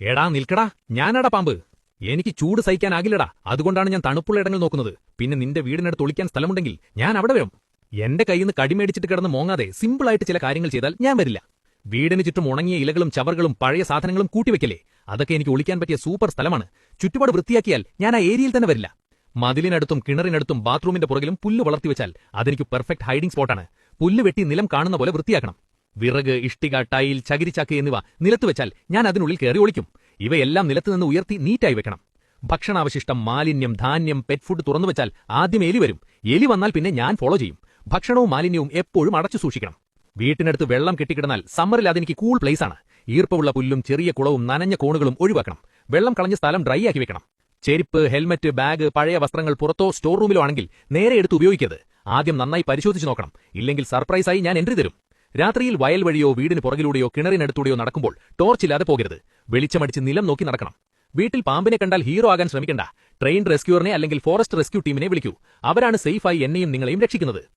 എടാ നിൽക്കടാ, ഞാനാടാ പാമ്പ്. എനിക്ക് ചൂട് സഹിക്കാനാകില്ലടാ. അതുകൊണ്ടാണ് ഞാൻ തണുപ്പുള്ള ഇടങ്ങൾ നോക്കുന്നത്. പിന്നെ നിന്റെ വീടിനടുത്ത് ഒളിക്കാൻ സ്ഥലമുണ്ടെങ്കിൽ ഞാൻ അവിടെ വരും. എന്റെ കയ്യിൽ നിന്ന് കടിമേടിച്ചിട്ട് കിടന്ന് മോങ്ങാതെ സിമ്പിളായിട്ട് ചില കാര്യങ്ങൾ ചെയ്താൽ ഞാൻ വരില്ല. വീടിന് ചുറ്റും ഉണങ്ങിയ ഇലകളും ചവറുകളും പഴയ സാധനങ്ങളും കൂട്ടിവെക്കലേ, അതൊക്കെ എനിക്ക് ഒളിക്കാൻ പറ്റിയ സൂപ്പർ സ്ഥലമാണ്. ചുറ്റുപാട് വൃത്തിയാക്കിയാൽ ഞാൻ ആ ഏരിയയിൽ തന്നെ വരില്ല. മതിലിനടുത്തും കിണറിനടുത്തും ബാത്റൂമിന്റെ പുറകിലും പുല്ല് വളർത്തിവെച്ചാൽ അതെനിക്ക് പെർഫെക്റ്റ് ഹൈഡിംഗ് സ്പോട്ടാണ്. പുല്ല് വെട്ടി നിലം കാണുന്ന പോലെ വൃത്തിയാക്കണം. വിറക്, ഇഷ്ടിക, ടൈൽ, ചകിരിച്ചാക്ക് എന്നിവ നിലത്ത് വെച്ചാൽ ഞാൻ അതിനുള്ളിൽ കയറി ഒളിക്കും. ഇവയെല്ലാം നിലത്തുനിന്ന് ഉയർത്തി നീറ്റായി വെക്കണം. ഭക്ഷണാവശിഷ്ടം, മാലിന്യം, ധാന്യം, പെറ്റ് ഫുഡ് തുറന്നുവെച്ചാൽ ആദ്യം എലി വരും. എലി വന്നാൽ പിന്നെ ഞാൻ ഫോളോ ചെയ്യും. ഭക്ഷണവും മാലിന്യവും എപ്പോഴും അടച്ചു സൂക്ഷിക്കണം. വീട്ടിനടുത്ത് വെള്ളം കെട്ടിക്കിടന്നാൽ സമ്മറിൽ അതെനിക്ക് കൂൾ പ്ലേസാണ്. ഈർപ്പമുള്ള പുല്ലും ചെറിയ കുളവും നനഞ്ഞ കോണുകളും ഒഴിവാക്കണം. വെള്ളം കളഞ്ഞ സ്ഥലം ഡ്രൈ ആക്കി വെക്കണം. ചെരുപ്പ്, ഹെൽമറ്റ്, ബാഗ്, പഴയ വസ്ത്രങ്ങൾ പുറത്തോ സ്റ്റോർ റൂമിലോ ആണെങ്കിൽ നേരെ എടുത്ത് ഉപയോഗിക്കരുത്. ആദ്യം നന്നായി പരിശോധിച്ച് നോക്കണം. ഇല്ലെങ്കിൽ സർപ്രൈസായി ഞാൻ എൻട്രി തരും. രാത്രിയിൽ വയൽ വഴിയോ വീടിന് പുറകിലൂടെയോ കിണറിനടുത്തൂടെയോ നടക്കുമ്പോൾ ടോർച്ചില്ലാതെ പോകരുത്. വെളിച്ചമടിച്ച് നിലം നോക്കി നടക്കണം. വീട്ടിൽ പാമ്പിനെ കണ്ടാൽ ഹീറോ ആകാൻ ശ്രമിക്കണ്ട. ട്രെയിൻഡ് റെസ്ക്യൂറിനെ അല്ലെങ്കിൽ ഫോറസ്റ്റ് റെസ്ക്യൂ ടീമിനെ വിളിക്കൂ. അവരാണ് സേഫായി എന്നെയും നിങ്ങളെയും രക്ഷിക്കുന്നത്.